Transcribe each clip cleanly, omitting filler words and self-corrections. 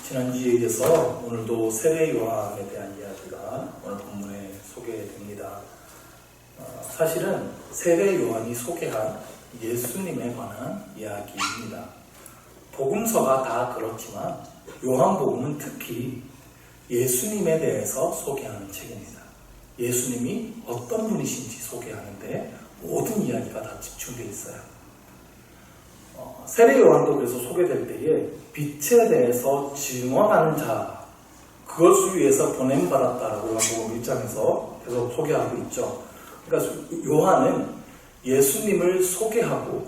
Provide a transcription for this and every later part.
지난주에 이어서 오늘도 세례 요한에 대한 이야기가 오늘 본문에 소개됩니다. 사실은 세례 요한이 소개한 예수님에 관한 이야기입니다. 복음서가 다 그렇지만 요한복음은 특히 예수님에 대해서 소개하는 책입니다. 예수님이 어떤 분이신지 소개하는데 모든 이야기가 다 집중되어 있어요. 세례 요한도 그래서 소개될 때에 빛에 대해서 증언하는 자, 그것을 위해서 보냄받았다라고 요한복음 1장에서 계속 소개하고 있죠. 그러니까 요한은 예수님을 소개하고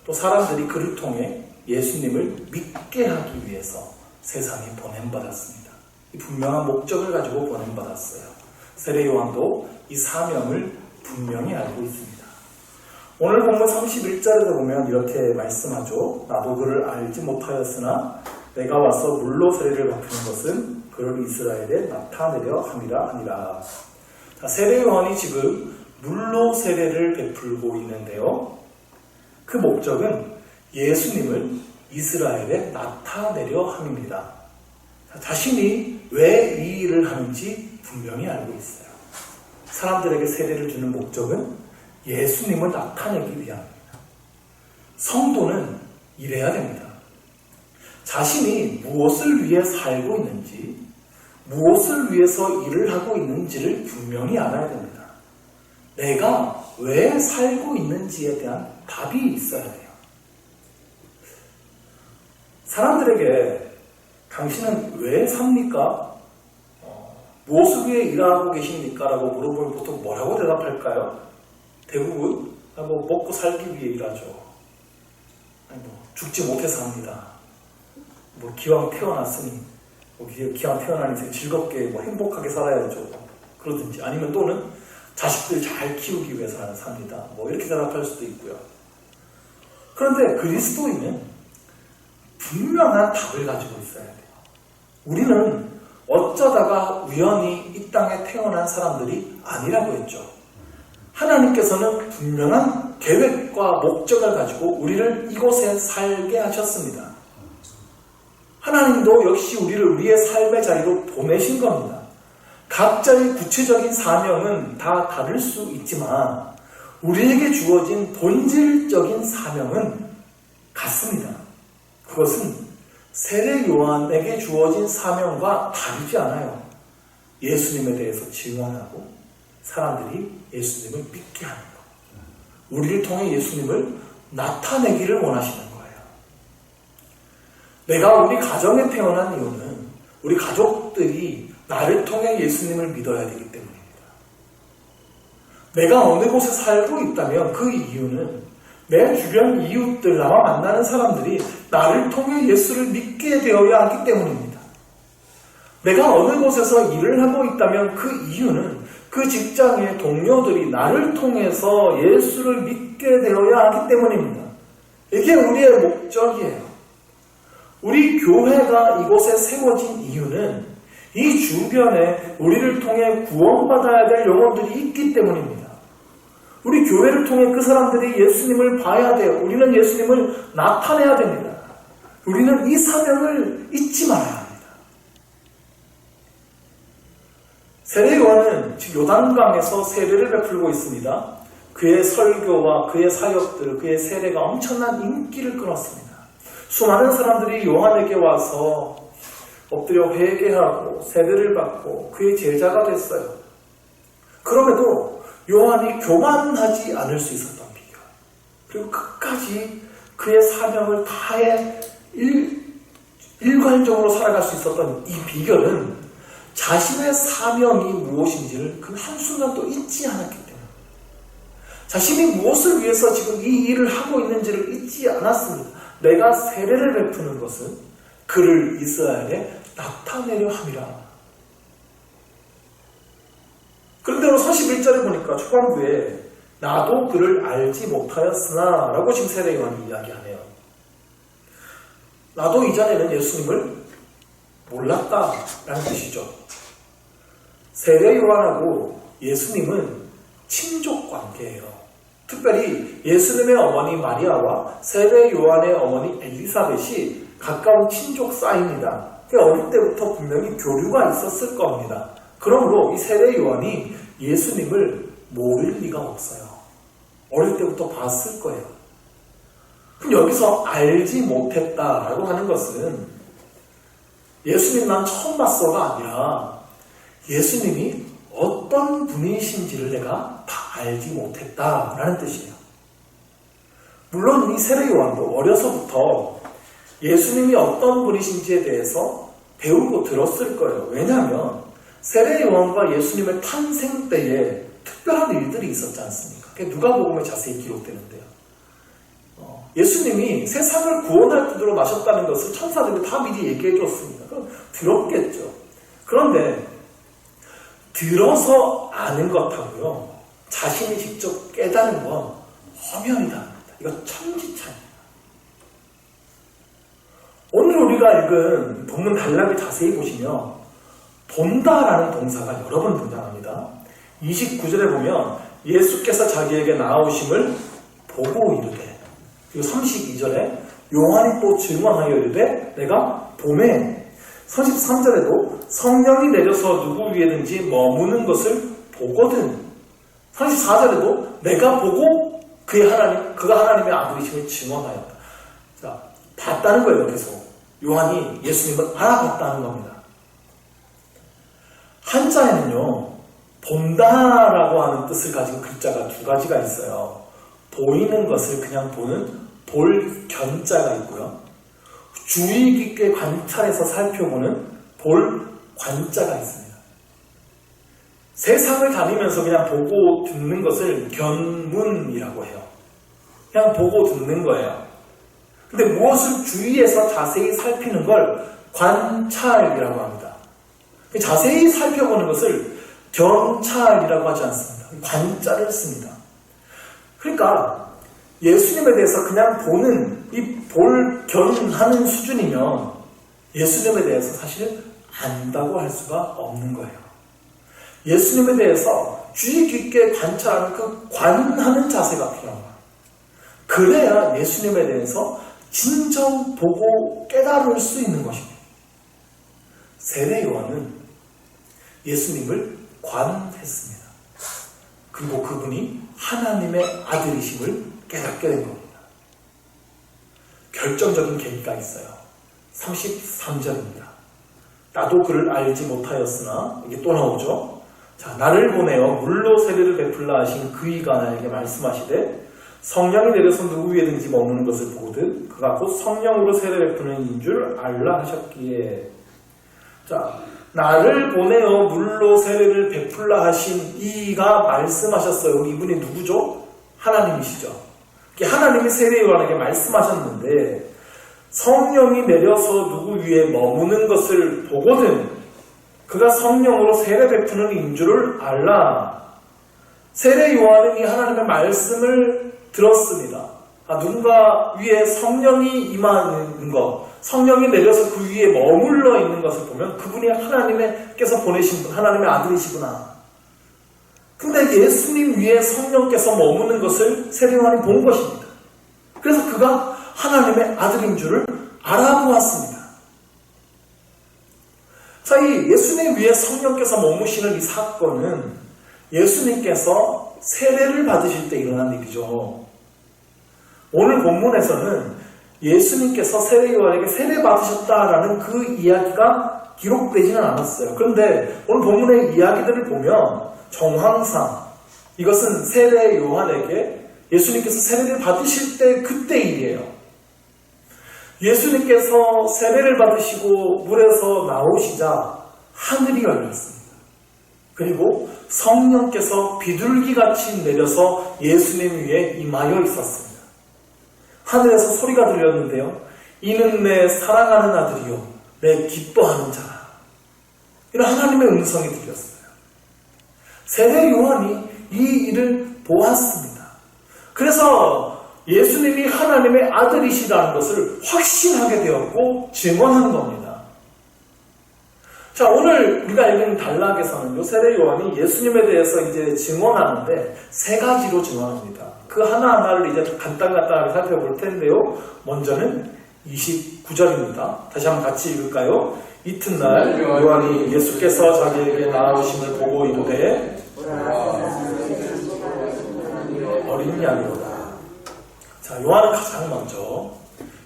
또 사람들이 그를 통해 예수님을 믿게 하기 위해서 세상에 보냄받았습니다. 이 분명한 목적을 가지고 보냄받았어요. 세례 요한도 이 사명을 분명히 알고 있습니다. 오늘 본문 31절에서 보면 이렇게 말씀하죠. 나도 그를 알지 못하였으나 내가 와서 물로 세례를 베푸는 것은 그를 이스라엘에 나타내려 함이라 하니라. 자, 세례 요한이 지금 물로 세례를 베풀고 있는데요. 그 목적은 예수님을 이스라엘에 나타내려 함입니다. 자신이 왜 이 일을 하는지 분명히 알고 있어요. 사람들에게 세례를 주는 목적은 예수님을 나타내기 위함입니다. 성도는 이래야 됩니다. 자신이 무엇을 위해 살고 있는지, 무엇을 위해서 일을 하고 있는지를 분명히 알아야 됩니다. 내가 왜 살고 있는지에 대한 답이 있어야 돼요. 사람들에게 당신은 왜 삽니까? 무엇을 위해 일하고 계십니까? 라고 물어보면 보통 뭐라고 대답할까요? 대부분 먹고 살기 위해 일하죠. 죽지 못해서 합니다. 기왕 태어났으니 기왕 태어난 인생 즐겁게 행복하게 살아야죠. 그러든지 아니면 또는 자식들 잘 키우기 위해서 삽니다. 이렇게 대답할 수도 있고요. 그런데 그리스도인은 분명한 답을 가지고 있어야 돼요. 우리는 어쩌다가 우연히 이 땅에 태어난 사람들이 아니라고 했죠. 하나님께서는 분명한 계획과 목적을 가지고 우리를 이곳에 살게 하셨습니다. 하나님도 역시 우리를 우리의 삶의 자리로 보내신 겁니다. 각자의 구체적인 사명은 다 다를 수 있지만 우리에게 주어진 본질적인 사명은 같습니다. 그것은 세례 요한에게 주어진 사명과 다르지 않아요. 예수님에 대해서 증언하고 사람들이 예수님을 믿게 하는 것. 우리를 통해 예수님을 나타내기를 원하시는 거예요. 내가 우리 가정에 태어난 이유는 우리 가족들이 나를 통해 예수님을 믿어야 되기 때문입니다. 내가 어느 곳에 살고 있다면 그 이유는 내 주변 이웃들, 나와 만나는 사람들이 나를 통해 예수를 믿게 되어야 하기 때문입니다. 내가 어느 곳에서 일을 하고 있다면 그 이유는 그 직장의 동료들이 나를 통해서 예수를 믿게 되어야 하기 때문입니다. 이게 우리의 목적이에요. 우리 교회가 이곳에 세워진 이유는 이 주변에 우리를 통해 구원받아야 될 영혼들이 있기 때문입니다. 우리 교회를 통해 그 사람들이 예수님을 봐야 돼요. 우리는 예수님을 나타내야 됩니다. 우리는 이 사명을 잊지 말아야 합니다. 세례 요한은 지금 요단강에서 세례를 베풀고 있습니다. 그의 설교와 그의 사역들, 그의 세례가 엄청난 인기를 끌었습니다. 수많은 사람들이 요한에게 와서 엎드려 회개하고 세례를 받고 그의 제자가 됐어요. 그럼에도 요한이 교만하지 않을 수 있었던 비결, 그리고 끝까지 그의 사명을 다해 일관적으로 살아갈 수 있었던 이 비결은 자신의 사명이 무엇인지를 그 한순간도 잊지 않았기 때문에, 자신이 무엇을 위해서 지금 이 일을 하고 있는지를 잊지 않았습니다. 내가 세례를 베푸는 것은 그를 이스라엘에 나타내려 함이라. 그런데 41절에 보니까 초반부에 나도 그를 알지 못하였으나 라고 지금 세례 요한이 이야기하네요. 나도 이전에는 예수님을 몰랐다라는 뜻이죠. 세례 요한하고 예수님은 친족 관계예요. 특별히 예수님의 어머니 마리아와 세례 요한의 어머니 엘리사벳이 가까운 친족 사이입니다. 어릴 때부터 분명히 교류가 있었을 겁니다. 그러므로 이 세례 요한이 예수님을 모를 리가 없어요. 어릴 때부터 봤을 거예요. 그럼 여기서 알지 못했다라고 하는 것은 예수님 난 처음 봤어가 아니라 예수님이 어떤 분이신지를 내가 다 알지 못했다라는 뜻이에요. 물론 이 세례 요한도 어려서부터 예수님이 어떤 분이신지에 대해서 배우고 들었을 거예요. 왜냐하면 세례 요한과 예수님의 탄생 때에 특별한 일들이 있었지 않습니까? 그게 누가복음에 자세히 기록되는데요. 예수님이 세상을 구원할 뜻으로 나셨다는 것을 천사들이 다 미리 얘기해 줬습니다. 그럼 들었겠죠. 그런데 들어서 아는 것하고요, 자신이 직접 깨달은 건 엄연히 다릅니다. 이거 천지차이입니다. 오늘 우리가 읽은 본문 단락을 자세히 보시면 본다라는 동사가 여러 번 등장합니다. 29절에 보면 예수께서 자기에게 나아오심을 보고 이르되, 그리고 32절에 요한이 또 증언하여 이르되 내가 보매, 33절에도 성령이 내려서 누구 위에든지 머무는 것을 보거든, 34절에도 내가 보고 그가 하나님의 아들이심을 증언하였다. 자, 봤다는 거예요. 계속 요한이 예수님을 알아봤다는 겁니다. 한자에는요, 본다라고 하는 뜻을 가진 글자가 두 가지가 있어요. 보이는 것을 그냥 보는 볼 견자가 있고요, 주의 깊게 관찰해서 살펴보는 볼 관자가 있습니다. 세상을 다니면서 그냥 보고 듣는 것을 견문이라고 해요. 그냥 보고 듣는 거예요. 근데 무엇을 주의해서 자세히 살피는 걸 관찰이라고 합니다. 자세히 살펴보는 것을 견찰이라고 하지 않습니다. 관자를 씁니다. 그러니까 예수님에 대해서 그냥 보는 이 볼견하는 수준이면 예수님에 대해서 사실 안다고 할 수가 없는 거예요. 예수님에 대해서 주의 깊게 관찰하는 그 관하는 자세가 필요합니다. 그래야 예수님에 대해서 진정 보고 깨달을 수 있는 것입니다. 세례 요한은 예수님을 관했습니다. 그리고 그분이 하나님의 아들이심을 깨닫게 된 겁니다. 결정적인 계기가 있어요. 33절입니다. 나도 그를 알지 못하였으나, 이게 또 나오죠. 자, 나를 보내어 물로 세례를 베풀라 하신 그이가 나에게 말씀하시되 성령이 내려서 누구 위에든지 머무는 것을 보거든 그가 곧 성령으로 세례 베푸는 인 줄 알라 하셨기에. 자, 나를 보내어 물로 세례를 베풀라 하신 이가 말씀하셨어요. 이분이 누구죠? 하나님이시죠. 하나님이 세례 요한에게 말씀하셨는데 성령이 내려서 누구 위에 머무는 것을 보거든 그가 성령으로 세례 베푸는 인 줄을 알라. 세례 요한은 이 하나님의 말씀을 들었습니다. 누군가 위에 성령이 임하는 것, 성령이 내려서 그 위에 머물러 있는 것을 보면 그분이 하나님께서 보내신 분, 하나님의 아들이시구나. 근데 예수님 위에 성령께서 머무는 것을 세례 요한이 본 것입니다. 그래서 그가 하나님의 아들인 줄을 알아보았습니다. 자, 이 예수님 위에 성령께서 머무시는 이 사건은 예수님께서 세례를 받으실 때 일어난 일이죠. 오늘 본문에서는 예수님께서 세례 요한에게 세례 받으셨다라는 그 이야기가 기록되지는 않았어요. 그런데 오늘 본문의 이야기들을 보면 정황상 이것은 세례 요한에게 예수님께서 세례를 받으실 때 그때 일이에요. 예수님께서 세례를 받으시고 물에서 나오시자 하늘이 열렸습니다. 그리고 성령께서 비둘기같이 내려서 예수님 위에 임하여 있었습니다. 하늘에서 소리가 들렸는데요. 이는 내 사랑하는 아들이요 내 기뻐하는 자라. 이런 하나님의 음성이 들렸어요. 세례 요한이 이 일을 보았습니다. 그래서 예수님이 하나님의 아들이시라는 것을 확신하게 되었고 증언한 겁니다. 자, 오늘 우리가 읽은 단락에서는요, 세례 요한이 예수님에 대해서 이제 증언하는데 세 가지로 증언합니다. 그 하나하나를 이제 간단하게 살펴볼 텐데요. 먼저는 29절입니다. 다시 한번 같이 읽을까요? 이튿날 요한이 예수께서 자기에게 나아오심을 보고 이르되 어린 양이로다. 자, 요한은 가장 먼저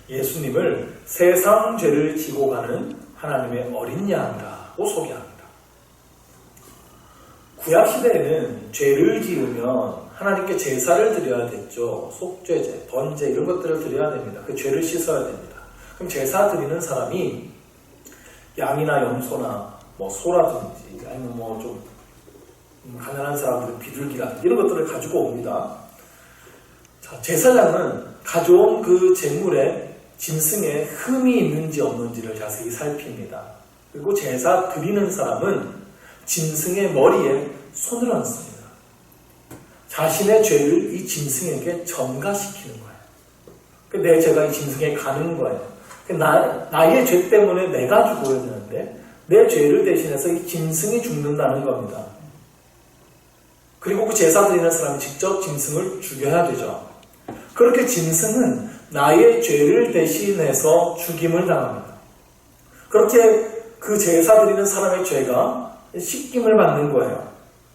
예수님을 세상 죄를 지고 가는 하나님의 어린 양이라고 소개합니다. 구약시대에는 죄를 지으면 하나님께 제사를 드려야 됐죠. 속죄제, 번제 이런 것들을 드려야 됩니다. 그 죄를 씻어야 됩니다. 그럼 제사 드리는 사람이 양이나 염소나 뭐 소라든지 아니면 뭐 좀 가난한 사람들은 비둘기라든지 이런 것들을 가지고 옵니다. 자, 제사장은 가져온 그 제물에 짐승에 흠이 있는지 없는지를 자세히 살핍니다. 그리고 제사 드리는 사람은 짐승의 머리에 손을 얹습니다. 자신의 죄를 이 짐승에게 전가시키는 거예요. 내 죄가 이 짐승에 가는 거예요. 나의 죄 때문에 내가 죽어야 되는데 내 죄를 대신해서 이 짐승이 죽는다는 겁니다. 그리고 그 제사 드리는 사람이 직접 짐승을 죽여야 되죠. 그렇게 짐승은 나의 죄를 대신해서 죽임을 당합니다. 그렇게 그 제사 드리는 사람의 죄가 씻김을 받는 거예요.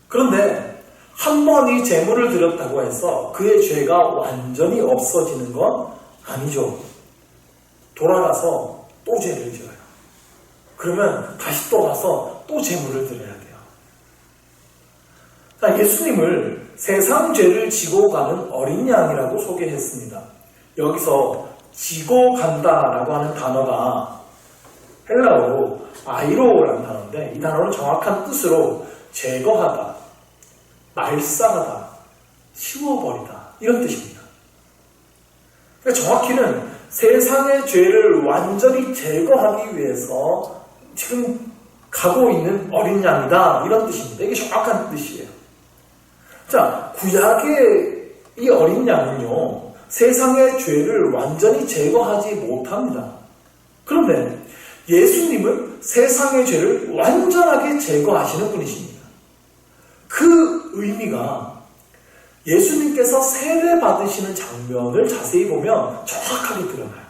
그런데 한 번 이 제물을 드렸다고 해서 그의 죄가 완전히 없어지는 건 아니죠. 돌아가서 또 죄를 지어요. 그러면 다시 또 가서 또 제물을 드려야 돼요. 자, 예수님을 세상 죄를 지고 가는 어린 양이라고 소개했습니다. 여기서 지고 간다라고 하는 단어가 헬라어로 아이로라는 단어인데 이 단어는 정확한 뜻으로 제거하다, 말살하다, 치워버리다 이런 뜻입니다. 그러니까 정확히는 세상의 죄를 완전히 제거하기 위해서 지금 가고 있는 어린 양이다 이런 뜻입니다. 이게 정확한 뜻이에요. 자, 구약의 이 어린 양은요 세상의 죄를 완전히 제거하지 못합니다. 그런데 예수님은 세상의 죄를 완전하게 제거하시는 분이십니다. 그 의미가 예수님께서 세례받으시는 장면을 자세히 보면 정확하게 드러나요.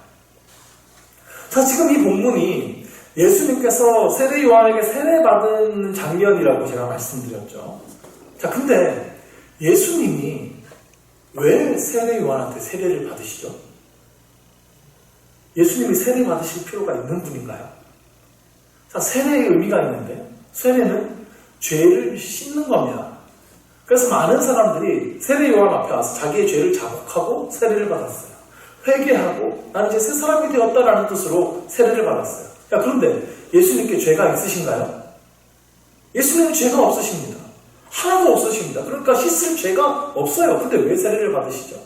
자, 지금 이 본문이 예수님께서 세례 요한에게 세례받은 장면이라고 제가 말씀드렸죠. 자, 근데 예수님이 왜 세례 요한한테 세례를 받으시죠? 예수님이 세례 받으실 필요가 있는 분인가요? 자, 세례의 의미가 있는데 세례는 죄를 씻는 겁니다. 그래서 많은 사람들이 세례 요한 앞에 와서 자기의 죄를 자복하고 세례를 받았어요. 회개하고 나는 이제 새 사람이 되었다라는 뜻으로 세례를 받았어요. 야, 그런데 예수님께 죄가 있으신가요? 예수님은 죄가 없으십니다. 하나도 없으십니다. 그러니까 씻을 죄가 없어요. 근데 왜 세례를 받으시죠?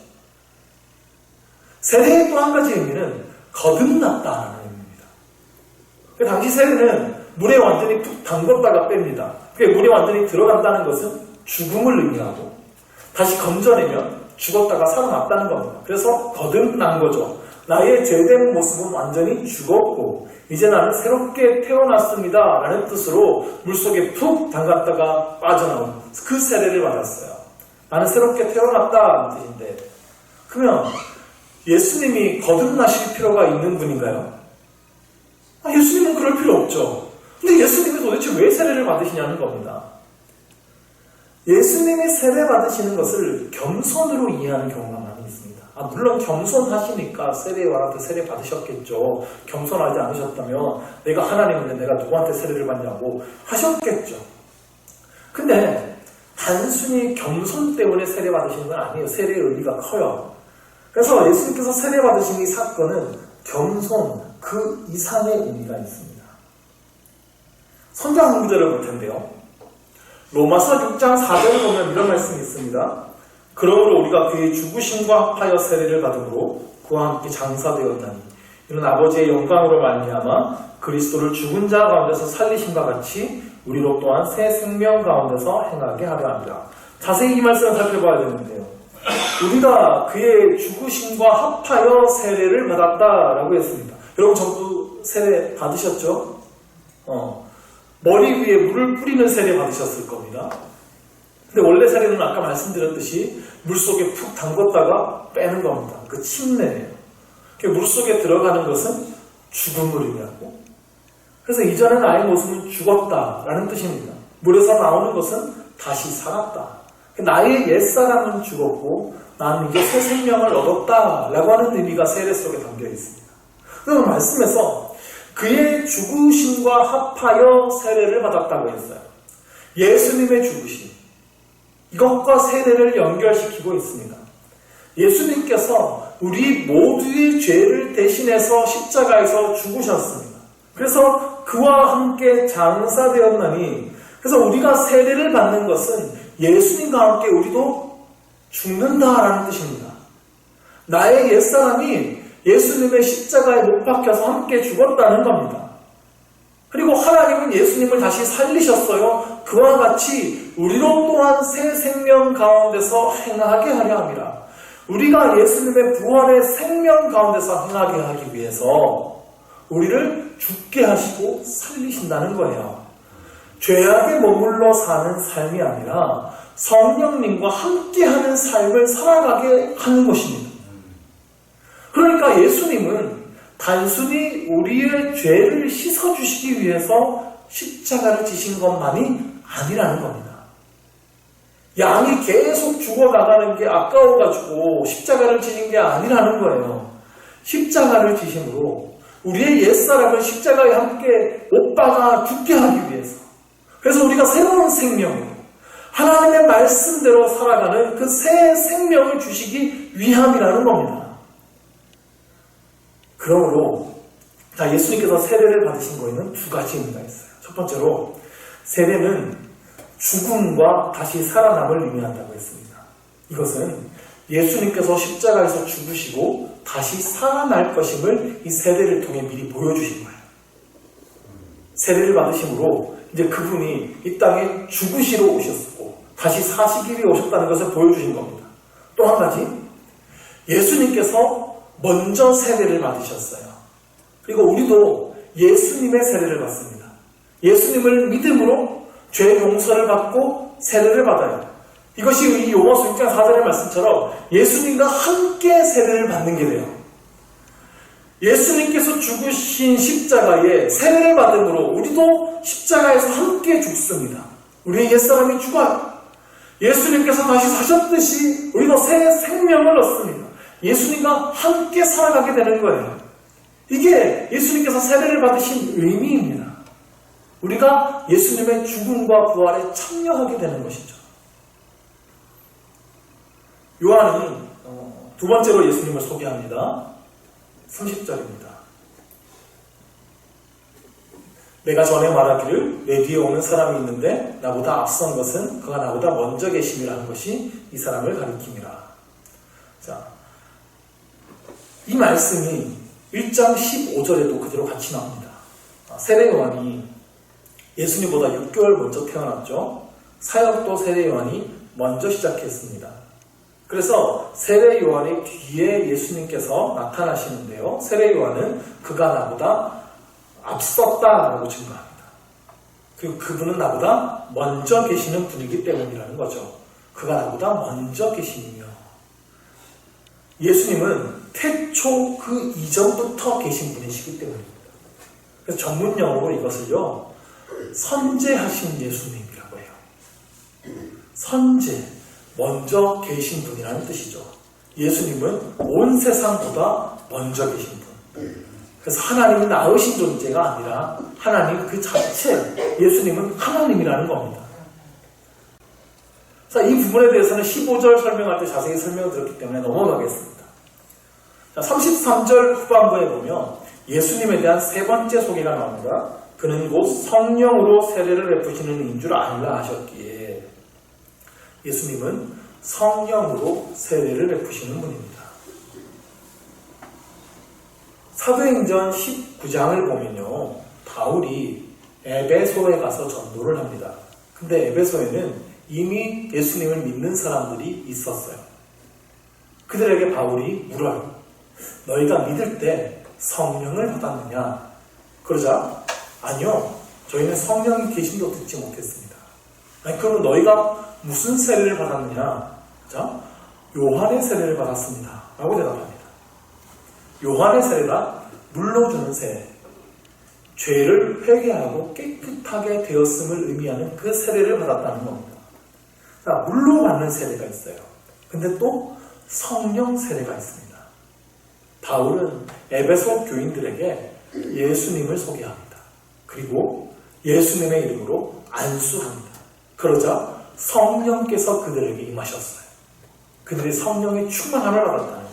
세례의 또 한 가지 의미는 거듭났다는 의미입니다. 그 당시 세례는 물에 완전히 푹 담궜다가 뺍니다. 그게 물에 완전히 들어간다는 것은 죽음을 의미하고 다시 건져내면 죽었다가 살아났다는 겁니다. 그래서 거듭난 거죠. 나의 죄된 모습은 완전히 죽었고 이제 나는 새롭게 태어났습니다 라는 뜻으로 물속에 푹 담갔다가 빠져나온 그 세례를 받았어요. 나는 새롭게 태어났다는 뜻인데 그러면 예수님이 거듭나실 필요가 있는 분인가요? 예수님은 그럴 필요 없죠. 근데 예수님이 도대체 왜 세례를 받으시냐는 겁니다. 예수님이 세례 받으시는 것을 겸손으로 이해하는 경우가 많이 있습니다. 물론 겸손하시니까 세례 요한한테 세례 받으셨겠죠. 겸손하지 않으셨다면 내가 하나님인데 내가 누구한테 세례를 받냐고 하셨겠죠. 근데 단순히 겸손 때문에 세례 받으시는 건 아니에요. 세례의 의미가 커요. 그래서 예수님께서 세례 받으신 이 사건은 겸손 그 이상의 의미가 있습니다. 성경 한 구절을 볼 텐데요. 로마서 6장 4절을 보면 이런 말씀이 있습니다. 그러므로 우리가 그의 죽으심과 합하여 세례를 받음으로 그와 함께 장사되었나니 이는 아버지의 영광으로 말미암아 그리스도를 죽은 자 가운데서 살리심과 같이 우리로 또한 새 생명 가운데서 행하게 하려 합니다. 자세히 이 말씀을 살펴봐야 되는데요. 우리가 그의 죽으심과 합하여 세례를 받았다라고 했습니다. 여러분 전부 세례 받으셨죠? 머리 위에 물을 뿌리는 세례 받으셨을 겁니다. 근데 원래 세례는 아까 말씀드렸듯이 물속에 푹 담궜다가 빼는 겁니다. 그 침례예요. 물속에 들어가는 것은 죽음을 의미하고 그래서 이전에 나의 모습은 죽었다라는 뜻입니다. 물에서 나오는 것은 다시 살았다. 나의 옛사람은 죽었고 나는 이제 새 생명을 얻었다라고 하는 의미가 세례 속에 담겨 있습니다. 그럼 말씀에서 그의 죽으심과 합하여 세례를 받았다고 했어요. 예수님의 죽으심, 이것과 세례를 연결시키고 있습니다. 예수님께서 우리 모두의 죄를 대신해서 십자가에서 죽으셨습니다. 그래서 그와 함께 장사되었나니, 그래서 우리가 세례를 받는 것은 예수님과 함께 우리도 죽는다라는 뜻입니다. 나의 옛사람이 예수님의 십자가에 못 박혀서 함께 죽었다는 겁니다. 그리고 하나님은 예수님을 다시 살리셨어요. 그와 같이 우리로 또한 새 생명 가운데서 행하게 하려 합니다. 우리가 예수님의 부활의 생명 가운데서 행하게 하기 위해서 우리를 죽게 하시고 살리신다는 거예요. 죄악에 머물러 사는 삶이 아니라 성령님과 함께하는 삶을 살아가게 하는 것입니다. 그러니까 예수님은 단순히 우리의 죄를 씻어주시기 위해서 십자가를 지신 것만이 아니라는 겁니다. 양이 계속 죽어나가는 게 아까워가지고 십자가를 지신 게 아니라는 거예요. 십자가를 지심으로 우리의 옛사람을 십자가에 함께 못 박아 죽게 하기 위해서, 그래서 우리가 새로운 생명으로 하나님의 말씀대로 살아가는 그 새 생명을 주시기 위함이라는 겁니다. 그러므로 예수님께서 세례를 받으신 거에는 두 가지 의미가 있어요. 첫 번째로 세례는 죽음과 다시 살아남을 의미한다고 했습니다. 이것은 예수님께서 십자가에서 죽으시고 다시 살아날 것임을 이 세례를 통해 미리 보여주신 거예요. 세례를 받으심으로 이제 그분이 이 땅에 죽으시러 오셨고 다시 사시기 위해 오셨다는 것을 보여주신 겁니다. 또 한 가지, 예수님께서 먼저 세례를 받으셨어요. 그리고 우리도 예수님의 세례를 받습니다. 예수님을 믿음으로 죄 용서를 받고 세례를 받아요. 이것이 이 요한복음 6장 4절의 말씀처럼 예수님과 함께 세례를 받는 게 돼요. 예수님께서 죽으신 십자가에 세례를 받음으로 우리도 십자가에서 함께 죽습니다. 우리의 옛사람이 죽어요. 예수님께서 다시 사셨듯이 우리도 새 생명을 얻습니다. 예수님과 함께 살아가게 되는 거예요. 이게 예수님께서 세례를 받으신 의미입니다. 우리가 예수님의 죽음과 부활에 참여하게 되는 것이죠. 요한은 두 번째로 예수님을 소개합니다. 30절입니다. 내가 전에 말하기를 내 뒤에 오는 사람이 있는데 나보다 앞선 것은 그가 나보다 먼저 계심이라는 것이 이 사람을 가리킵니다. 자, 이 말씀이 1장 15절에도 그대로 같이 나옵니다. 세례 요한이 예수님보다 6개월 먼저 태어났죠. 사역도 세례 요한이 먼저 시작했습니다. 그래서 세례 요한의 뒤에 예수님께서 나타나시는데요. 세례 요한은 그가 나보다 앞섰다라고 증거합니다. 그리고 그분은 나보다 먼저 계시는 분이기 때문이라는 거죠. 그가 나보다 먼저 계시며, 예수님은 태초 그 이전부터 계신 분이시기 때문입니다. 그래서 전문 용어로 이것을요, 선제하신 예수님이라고 해요. 선제, 먼저 계신 분이라는 뜻이죠. 예수님은 온 세상보다 먼저 계신 분. 그래서 하나님이 낳으신 존재가 아니라 하나님 그 자체, 예수님은 하나님이라는 겁니다. 자, 이 부분에 대해서는 15절 설명할 때 자세히 설명을 드렸기 때문에 넘어가겠습니다. 자, 33절 후반부에 보면 예수님에 대한 세 번째 소개가 나옵니다. 그는 곧 성령으로 세례를 베푸시는 이인 줄 알라 하셨기에, 예수님은 성령으로 세례를 베푸시는 분입니다. 사도행전 19장을 보면요, 바울이 에베소에 가서 전도를 합니다. 근데 에베소에는 이미 예수님을 믿는 사람들이 있었어요. 그들에게 바울이 물어요. 너희가 믿을 때 성령을 받았느냐? 그러자 아니요, 저희는 성령이 계심도 듣지 못했습니다. 아니, 그럼 너희가 무슨 세례를 받았느냐? 자, 요한의 세례를 받았습니다 라고 대답합니다. 요한의 세례가 물로 주는 세례, 죄를 회개하고 깨끗하게 되었음을 의미하는 그 세례를 받았다는 겁니다. 자, 물로 받는 세례가 있어요. 근데 또 성령 세례가 있습니다. 바울은 에베소 교인들에게 예수님을 소개합니다. 그리고 예수님의 이름으로 안수합니다. 그러자 성령께서 그들에게 임하셨어요. 그들이 성령의 충만함을 받았다는 거예요.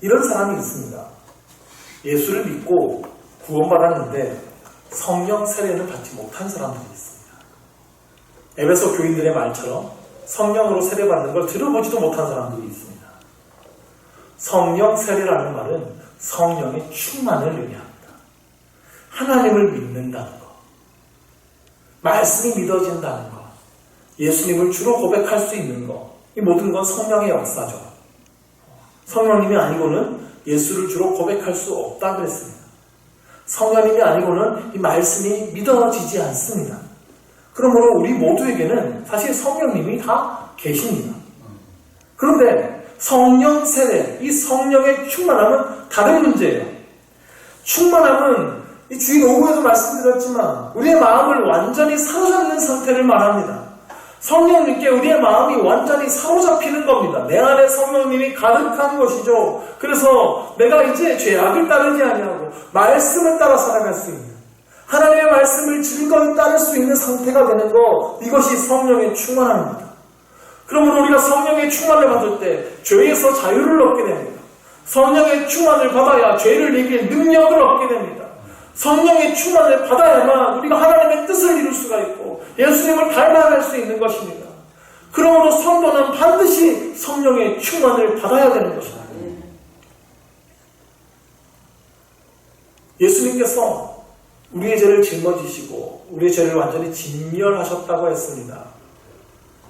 이런 사람이 있습니다. 예수를 믿고 구원받았는데 성령 세례는 받지 못한 사람들이 있습니다. 에베소 교인들의 말처럼 성령으로 세례받는 걸 들어보지도 못한 사람들이 있습니다. 성령 세례라는 말은 성령의 충만을 의미합니다. 하나님을 믿는다는 것, 말씀이 믿어진다는 것, 예수님을 주로 고백할 수 있는 것, 이 모든 건 성령의 역사죠. 성령님이 아니고는 예수를 주로 고백할 수 없다 그랬습니다. 성령님이 아니고는 이 말씀이 믿어지지 않습니다. 그러므로 우리 모두에게는 사실 성령님이 다 계십니다. 그런데 성령 세례, 이 성령의 충만함은 다른 문제예요. 충만함은 이 주일 오후에도 말씀드렸지만 우리의 마음을 완전히 사로잡는 상태를 말합니다. 성령님께 우리의 마음이 완전히 사로잡히는 겁니다. 내 안에 성령님이 가득한 것이죠. 그래서 내가 이제 죄악을 따르지 아니하고 말씀을 따라 살아갈 수 있는, 하나님의 말씀을 즐거이 따를 수 있는 상태가 되는 것, 이것이 성령의 충만함입니다. 그러므로 우리가 성령의 충만을 받을 때 죄에서 자유를 얻게 됩니다. 성령의 충만을 받아야 죄를 이길 능력을 얻게 됩니다. 성령의 충만을 받아야만 우리가 하나님의 뜻을 이룰 수가 있고 예수님을 닮아갈 수 있는 것입니다. 그러므로 성도는 반드시 성령의 충만을 받아야 되는 것입니다. 예수님께서 우리의 죄를 짊어지시고 우리의 죄를 완전히 진멸하셨다고 했습니다.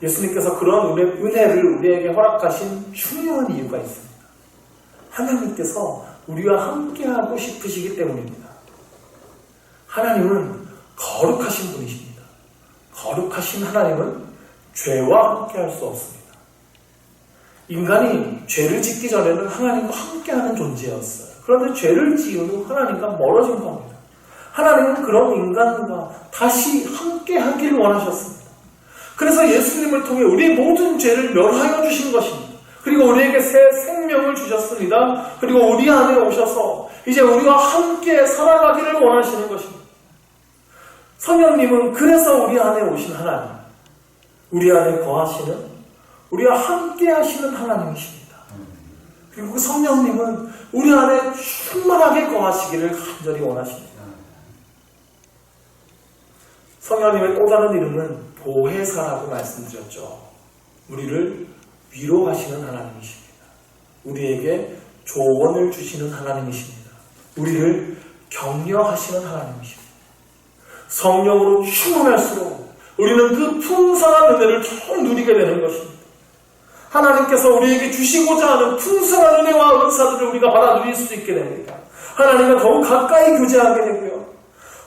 예수님께서 그런 은혜를 우리에게 허락하신 중요한 이유가 있습니다. 하나님께서 우리와 함께하고 싶으시기 때문입니다. 하나님은 거룩하신 분이십니다. 거룩하신 하나님은 죄와 함께할 수 없습니다. 인간이 죄를 짓기 전에는 하나님과 함께하는 존재였어요. 그런데 죄를 지은 후 하나님과 멀어진 겁니다. 하나님은 그런 인간과 다시 함께하기를 원하셨습니다. 그래서 예수님을 통해 우리의 모든 죄를 멸하여 주신 것입니다. 그리고 우리에게 새 생명을 주셨습니다. 그리고 우리 안에 오셔서 이제 우리와 함께 살아가기를 원하시는 것입니다. 성령님은 그래서 우리 안에 오신 하나님, 우리 안에 거하시는, 우리와 함께 하시는 하나님이십니다. 그리고 그 성령님은 우리 안에 충만하게 거하시기를 간절히 원하십니다. 성령님의 또 다른 이름은 보혜사라고 말씀드렸죠. 우리를 위로하시는 하나님이십니다. 우리에게 조언을 주시는 하나님이십니다. 우리를 격려하시는 하나님이십니다. 성령으로 충만할수록 우리는 그 풍성한 은혜를 더 누리게 되는 것입니다. 하나님께서 우리에게 주시고자 하는 풍성한 은혜와 은사들을 우리가 받아 누릴 수 있게 됩니다. 하나님과 더욱 가까이 교제하게 되고요.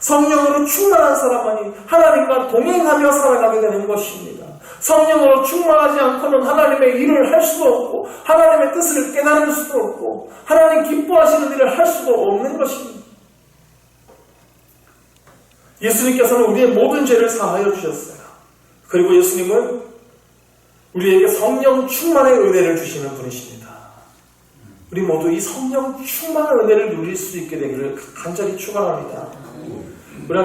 성령으로 충만한 사람만이 하나님과 동행하며 살아가게 되는 것입니다. 성령으로 충만하지 않고는 하나님의 일을 할 수도 없고 하나님의 뜻을 깨달을 수도 없고 하나님 기뻐하시는 일을 할 수도 없는 것입니다. 예수님께서는 우리의 모든 죄를 사하여 주셨어요. 그리고 예수님은 우리에게 성령 충만의 은혜를 주시는 분이십니다. 우리 모두 이 성령 충만의 은혜를 누릴 수 있게 되기를 간절히 축원합니다. 우리